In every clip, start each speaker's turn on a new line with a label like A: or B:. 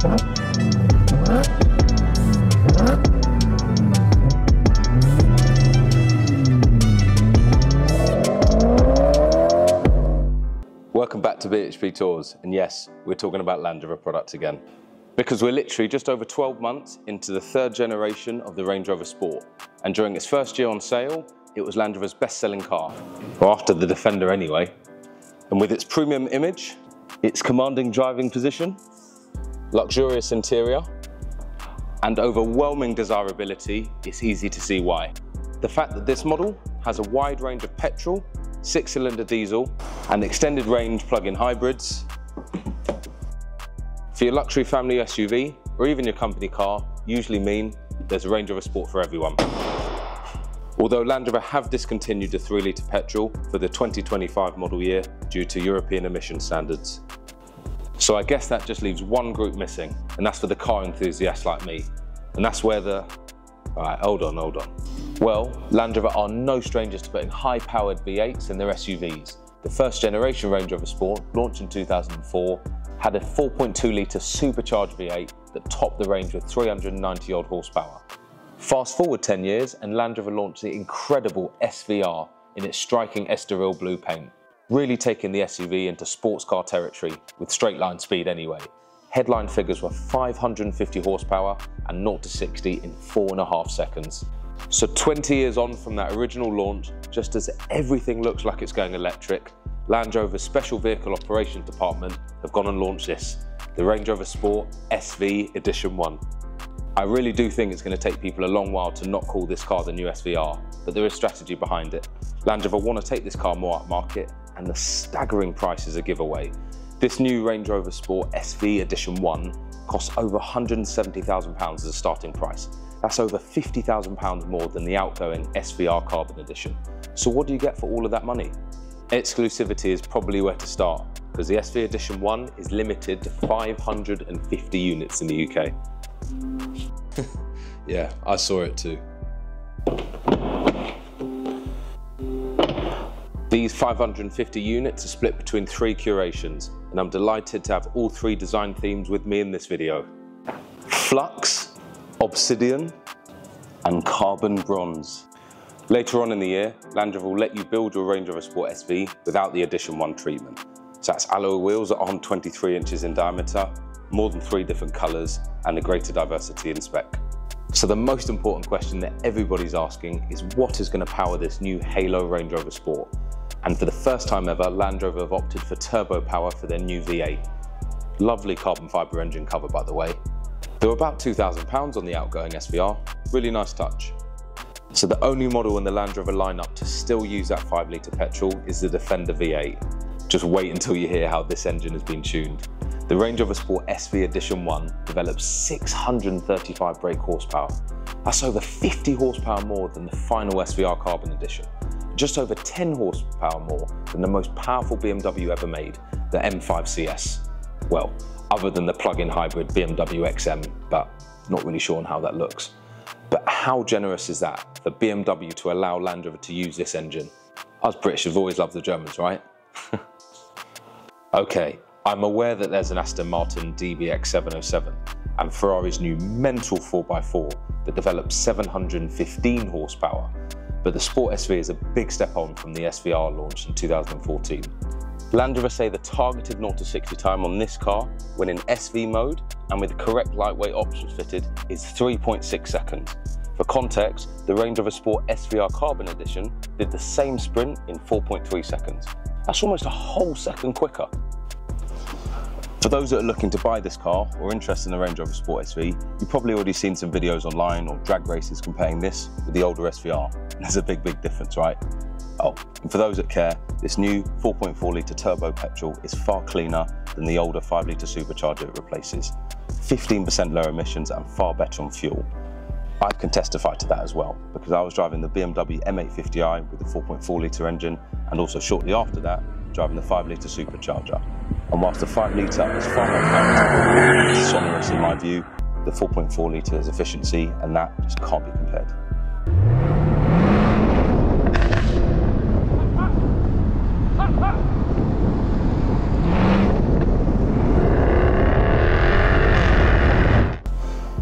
A: Welcome back to BHP Tours, and yes, we're talking about Land Rover products again. Because we're literally just over 12 months into the third generation of the Range Rover Sport, and during its first year on sale, it was Land Rover's best-selling car, or after the Defender anyway. And with its premium image, its commanding driving position, luxurious interior, and overwhelming desirability, it's easy to see why. The fact that this model has a wide range of petrol, 6-cylinder diesel, and extended range plug-in hybrids. For your luxury family SUV, or even your company car, usually mean there's a Range Rover Sport for everyone. Although Land Rover have discontinued the 3-litre petrol for the 2025 model year due to European emission standards. So I guess that just leaves one group missing, and that's for the car enthusiasts like me. And that's where the... Alright, hold on. Well, Land Rover are no strangers to putting high-powered V8s in their SUVs. The first generation Range Rover Sport, launched in 2004, had a 4.2-litre supercharged V8 that topped the range with 390-odd horsepower. Fast forward 10 years and Land Rover launched the incredible SVR in its striking Estoril blue paint, really taking the SUV into sports car territory with straight line speed anyway. Headline figures were 550 horsepower and 0 to 60 in 4.5 seconds. So 20 years on from that original launch, just as everything looks like it's going electric, Land Rover's Special Vehicle Operations Department have gone and launched this, the Range Rover Sport SV Edition 1. I really do think it's going to take people a long while to not call this car the new SVR, but there is strategy behind it. Land Rover want to take this car more upmarket, and the staggering price is a giveaway. This new Range Rover Sport SV Edition 1 costs over £170,000 as a starting price. That's over £50,000 more than the outgoing SVR Carbon Edition. So what do you get for all of that money? Exclusivity is probably where to start, because the SV Edition 1 is limited to 550 units in the UK. Yeah, I saw it too. These 550 units are split between 3 curations, and I'm delighted to have all 3 design themes with me in this video. Flux, Obsidian, and Carbon Bronze. Later on in the year, Land Rover will let you build your Range Rover Sport SV without the Edition 1 treatment. So that's alloy wheels that are 23 inches in diameter, more than 3 different colours, and a greater diversity in spec. So the most important question that everybody's asking is what is going to power this new Halo Range Rover Sport? And for the first time ever, Land Rover have opted for turbo power for their new V8. Lovely carbon fibre engine cover, by the way. They were about £2,000 on the outgoing SVR, really nice touch. So the only model in the Land Rover lineup to still use that 5-litre petrol is the Defender V8. Just wait until you hear how this engine has been tuned. The Range Rover Sport SV Edition 1 develops 635 brake horsepower. That's over 50 horsepower more than the final SVR Carbon Edition. Just over 10 horsepower more than the most powerful BMW ever made, the M5 CS. Well, other than the plug-in hybrid BMW XM, but not really sure on how that looks. But how generous is that for BMW to allow Land Rover to use this engine? Us British have always loved the Germans, right? Okay, I'm aware that there's an Aston Martin DBX 707 and Ferrari's new mental 4x4 that develops 715 horsepower, but the Sport SV is a big step on from the SVR launch in 2014. Land Rover say the targeted 0 to 60 time on this car, when in SV mode and with the correct lightweight options fitted, is 3.6 seconds. For context, the Range Rover Sport SVR Carbon Edition did the same sprint in 4.3 seconds. That's almost a whole second quicker. For those that are looking to buy this car or interested in the Range Rover Sport SV, you've probably already seen some videos online or drag races comparing this with the older SVR. There's a big difference, right? Oh, and for those that care, this new 4.4 litre turbo petrol is far cleaner than the older 5 litre supercharger it replaces. 15% lower emissions and far better on fuel. I can testify to that as well, because I was driving the BMW M850i with the 4.4 litre engine, and also shortly after that, driving the 5 litre supercharger. And whilst the 5 litre is far more powerful and sonorous in my view, the 4.4 litre is efficiency, and that just can't be compared.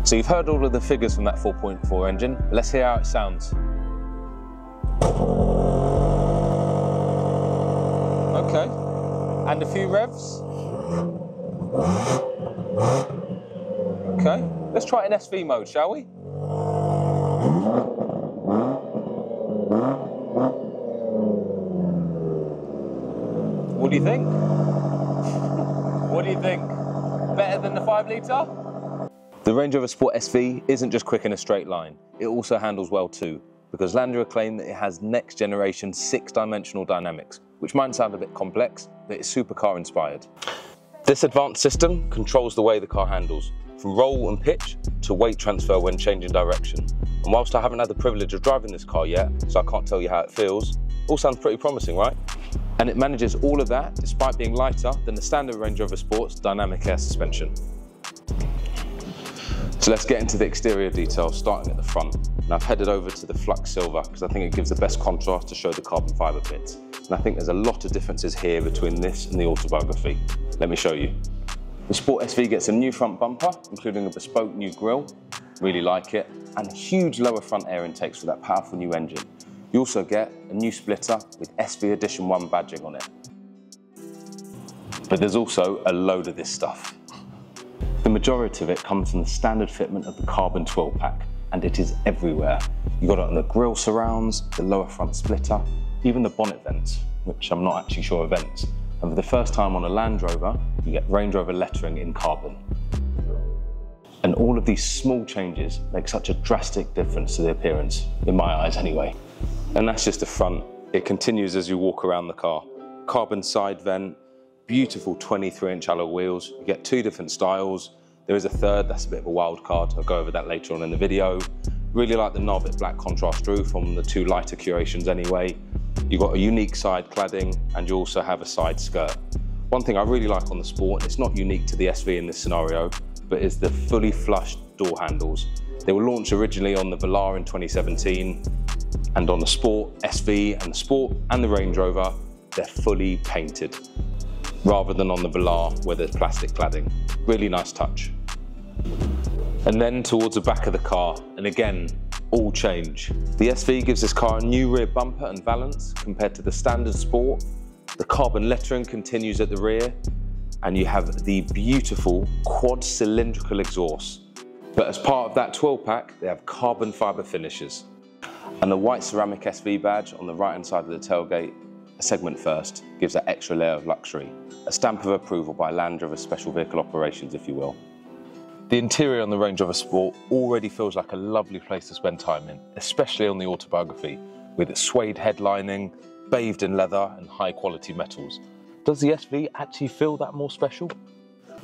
A: So you've heard all of the figures from that 4.4 engine, but let's hear how it sounds. Okay, and a few revs. Okay, let's try it in SV mode, shall we? What do you think? What do you think? Better than the 5 litre? The Range Rover Sport SV isn't just quick in a straight line, it also handles well too, because Land Rover claim that it has next generation 6-dimensional dynamics, which might sound a bit complex, but it's supercar inspired. This advanced system controls the way the car handles, from roll and pitch to weight transfer when changing direction. And whilst I haven't had the privilege of driving this car yet, so I can't tell you how it feels, all sounds pretty promising, right? And it manages all of that despite being lighter than the standard Range Rover Sport's dynamic air suspension. So let's get into the exterior details, starting at the front. And I've headed over to the Flux Silver because I think it gives the best contrast to show the carbon fibre bits. And I think there's a lot of differences here between this and the autobiography. Let me show you. The Sport SV gets a new front bumper, including a bespoke new grille, really like it, and huge lower front air intakes for that powerful new engine. You also get a new splitter with SV Edition 1 badging on it. But there's also a load of this stuff. The majority of it comes from the standard fitment of the carbon 12 pack, and it is everywhere. You got it on the grille surrounds, the lower front splitter, even the bonnet vents, which I'm not actually sure are vents. And for the first time on a Land Rover, you get Range Rover lettering in carbon. And all of these small changes make such a drastic difference to the appearance, in my eyes anyway. And that's just the front. It continues as you walk around the car. Carbon side vent, beautiful 23-inch alloy wheels. You get 2 different styles. There is a third, that's a bit of a wild card. I'll go over that later on in the video. Really like the Narvik black contrast roof on the 2 lighter curations anyway. You've got a unique side cladding and you also have a side skirt. One thing I really like on the Sport, it's not unique to the SV in this scenario, but is the fully flushed door handles. They were launched originally on the Velar in 2017, and on the Sport SV and the Sport and the Range Rover, they're fully painted, rather than on the Velar where there's plastic cladding. Really nice touch. And then towards the back of the car, and again, all change. The SV gives this car a new rear bumper and valance compared to the standard Sport. The carbon lettering continues at the rear, and you have the beautiful quad cylindrical exhaust. But as part of that 12 pack, they have carbon fibre finishes. And the white ceramic SV badge on the right hand side of the tailgate, a segment first, gives that extra layer of luxury. A stamp of approval by Land Rover Special Vehicle Operations, if you will. The interior on the Range Rover Sport already feels like a lovely place to spend time in, especially on the autobiography, with its suede headlining, bathed in leather and high quality metals. Does the SV actually feel that more special?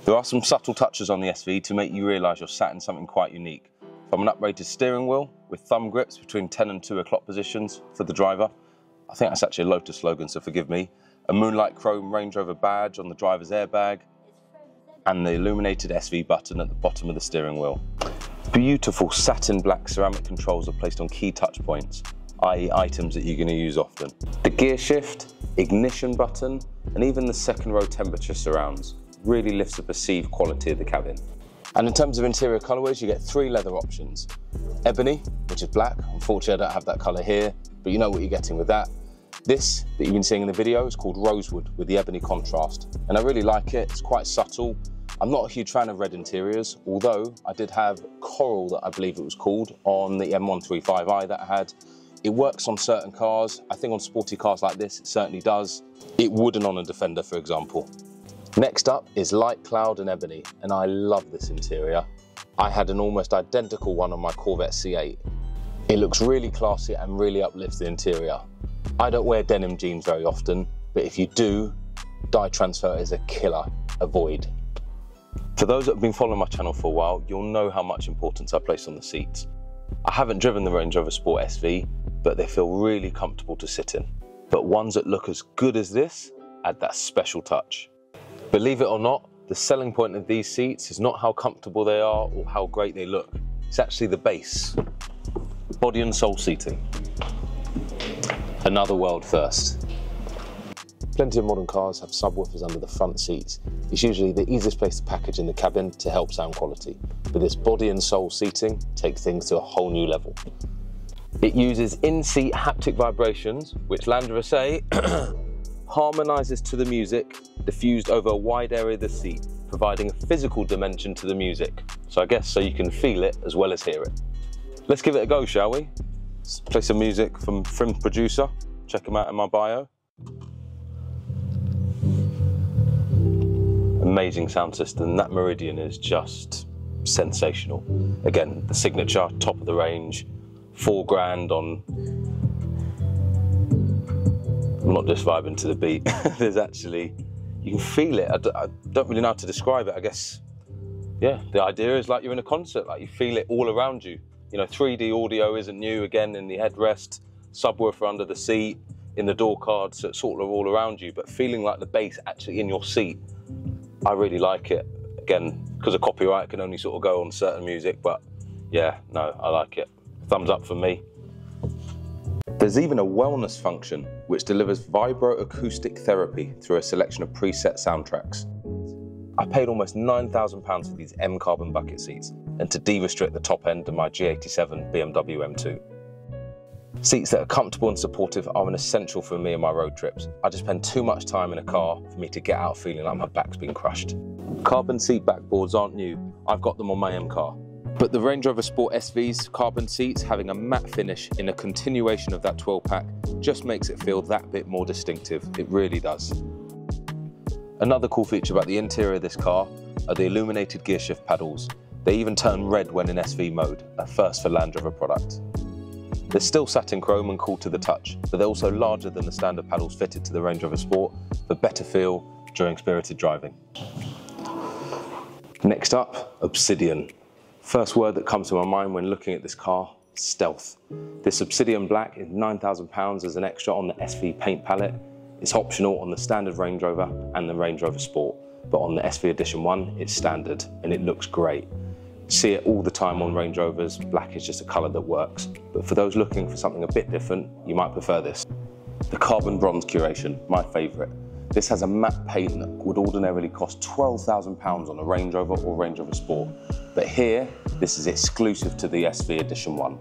A: There are some subtle touches on the SV to make you realise you're sat in something quite unique. From an uprated steering wheel with thumb grips between 10 and 2 o'clock positions for the driver. I think that's actually a Lotus slogan, so forgive me. A moonlight chrome Range Rover badge on the driver's airbag, and the illuminated SV button at the bottom of the steering wheel. Beautiful satin black ceramic controls are placed on key touch points, i.e. items that you're going to use often. The Gearshift, ignition button, and even the second row temperature surrounds really lifts the perceived quality of the cabin. And in terms of interior colourways, you get 3 leather options. Ebony, which is black. Unfortunately, I don't have that colour here, but you know what you're getting with that. This that you've been seeing in the video is called Rosewood with the ebony contrast. And I really like it, it's quite subtle. I'm not a huge fan of red interiors, although I did have Coral, that I believe it was called, on the M135i that I had. It works on certain cars. I think on sporty cars like this, it certainly does. It wouldn't on a Defender, for example. Next up is Light Cloud and Ebony, and I love this interior. I had an almost identical one on my Corvette C8. It looks really classy and really uplifts the interior. I don't wear denim jeans very often, but if you do, dye transfer is a killer. Avoid. For those that have been following my channel for a while, you'll know how much importance I place on the seats. I haven't driven the Range Rover Sport SV, but they feel really comfortable to sit in. But ones that look as good as this add that special touch. Believe it or not, the selling point of these seats is not how comfortable they are or how great they look. It's actually the base. Body and soul seating. Another world first. Plenty of modern cars have subwoofers under the front seats. It's usually the easiest place to package in the cabin to help sound quality. But this body and soul seating takes things to a whole new level. It uses in-seat haptic vibrations, which Land Rover say harmonises to the music, diffused over a wide area of the seat, providing a physical dimension to the music. So I guess so you can feel it as well as hear it. Let's give it a go, shall we? Let's play some music from Frim Producer. Check him out in my bio. Amazing sound system. That Meridian is just sensational. Again, the signature, top of the range, $4 grand on. I'm not just vibing to the beat. There's actually, you can feel it. I don't really know how to describe it. I guess, yeah, the idea is like you're in a concert, like you feel it all around you. You know, 3D audio isn't new, again, in the headrest, subwoofer under the seat, in the door cards, so it's sort of all around you, but feeling like the bass actually in your seat. I really like it. Again, because of copyright, it can only sort of go on certain music, but yeah, no, I like it. Thumbs up for me. There's even a wellness function which delivers vibroacoustic therapy through a selection of preset soundtracks. I paid almost £9,000 for these M carbon bucket seats and to de-restrict the top end of my G87 BMW M2. Seats that are comfortable and supportive are an essential for me on my road trips. I just spend too much time in a car for me to get out feeling like my back's been crushed. Carbon seat backboards aren't new. I've got them on my M car. But the Range Rover Sport SV's carbon seats having a matte finish in a continuation of that 12-pack just makes it feel that bit more distinctive. It really does. Another cool feature about the interior of this car are the illuminated Gearshift paddles. They even turn red when in SV mode, a first for Land Rover product. They're still satin chrome and cool to the touch, but they're also larger than the standard paddles fitted to the Range Rover Sport for better feel during spirited driving. Next up, Obsidian. First word that comes to my mind when looking at this car, stealth. This Obsidian Black is £9,000 as an extra on the SV paint palette. It's optional on the standard Range Rover and the Range Rover Sport, but on the SV Edition 1, it's standard and it looks great. See it all the time on Range Rovers, black is just a colour that works. But for those looking for something a bit different, you might prefer this. The carbon bronze curation, my favourite. This has a matte paint that would ordinarily cost £12,000 on a Range Rover or Range Rover Sport. But here, this is exclusive to the SV Edition 1.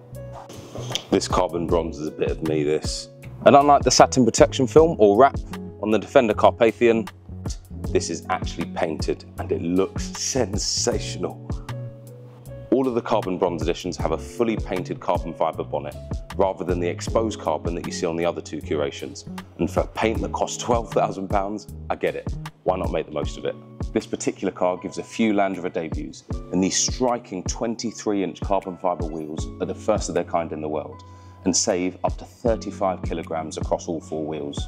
A: This carbon bronze is a bit of me, this. And unlike the satin protection film or wrap on the Defender Carpathian, this is actually painted and it looks sensational. All of the carbon bronze editions have a fully painted carbon fibre bonnet, rather than the exposed carbon that you see on the other two curations. And for paint that costs £12,000, I get it. Why not make the most of it? This particular car gives a few Land Rover debuts, and these striking 23-inch carbon fibre wheels are the first of their kind in the world, and save up to 35 kilograms across all four wheels.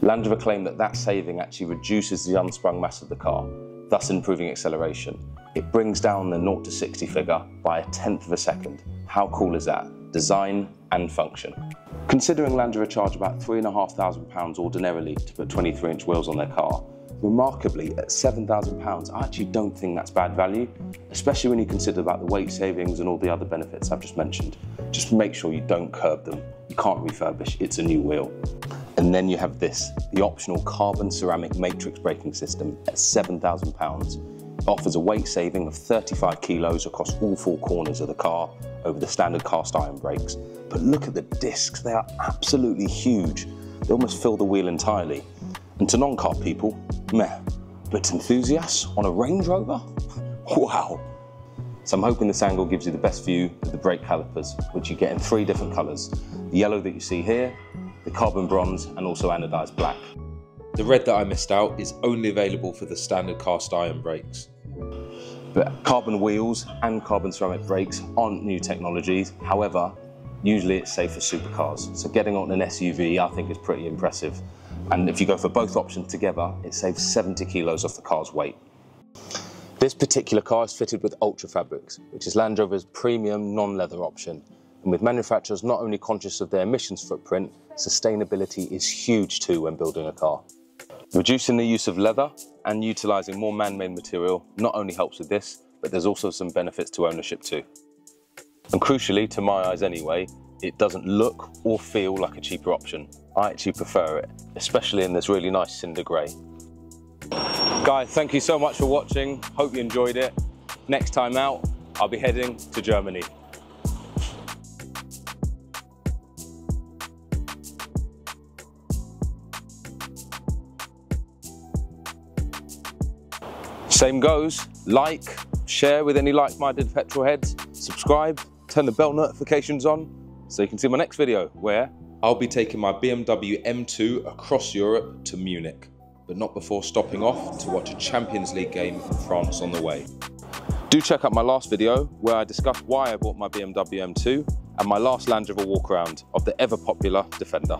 A: Land Rover claim that that saving actually reduces the unsprung mass of the car, thus improving acceleration. It brings down the 0 to 60 figure by 1/10 of a second. How cool is that? Design and function. Considering Land Rover charge about £3,500 ordinarily to put 23-inch wheels on their car, remarkably at £7,000 I actually don't think that's bad value, especially when you consider about the weight savings and all the other benefits I've just mentioned. Just make sure you don't curb them. You can't refurbish, it's a new wheel. And then you have this, the optional carbon ceramic matrix braking system at £7,000. It offers a weight saving of 35 kilos across all four corners of the car over the standard cast iron brakes. But look at the discs, they are absolutely huge. They almost fill the wheel entirely. And to non-car people, meh. But to enthusiasts on a Range Rover, wow. So I'm hoping this angle gives you the best view of the brake calipers, which you get in 3 different colours. The yellow that you see here, the carbon bronze, and also anodised black. The red that I missed out is only available for the standard cast iron brakes. But carbon wheels and carbon ceramic brakes aren't new technologies. However, usually it's safe for supercars. So getting on an SUV I think is pretty impressive. And if you go for both options together, it saves 70 kilos off the car's weight. This particular car is fitted with Ultra Fabrics, which is Land Rover's premium non-leather option. And with manufacturers not only conscious of their emissions footprint, sustainability is huge too when building a car. Reducing the use of leather and utilising more man-made material not only helps with this, but there's also some benefits to ownership too. And crucially, to my eyes anyway, it doesn't look or feel like a cheaper option. I actually prefer it, especially in this really nice cinder grey. Guys, thank you so much for watching. Hope you enjoyed it. Next time out, I'll be heading to Germany. Same goes, like, share with any like-minded petrol heads, subscribe, turn the bell notifications on so you can see my next video where I'll be taking my BMW M2 across Europe to Munich, but not before stopping off to watch a Champions League game in France on the way. Do check out my last video where I discuss why I bought my BMW M2 and my last Land Rover walk around of the ever popular Defender.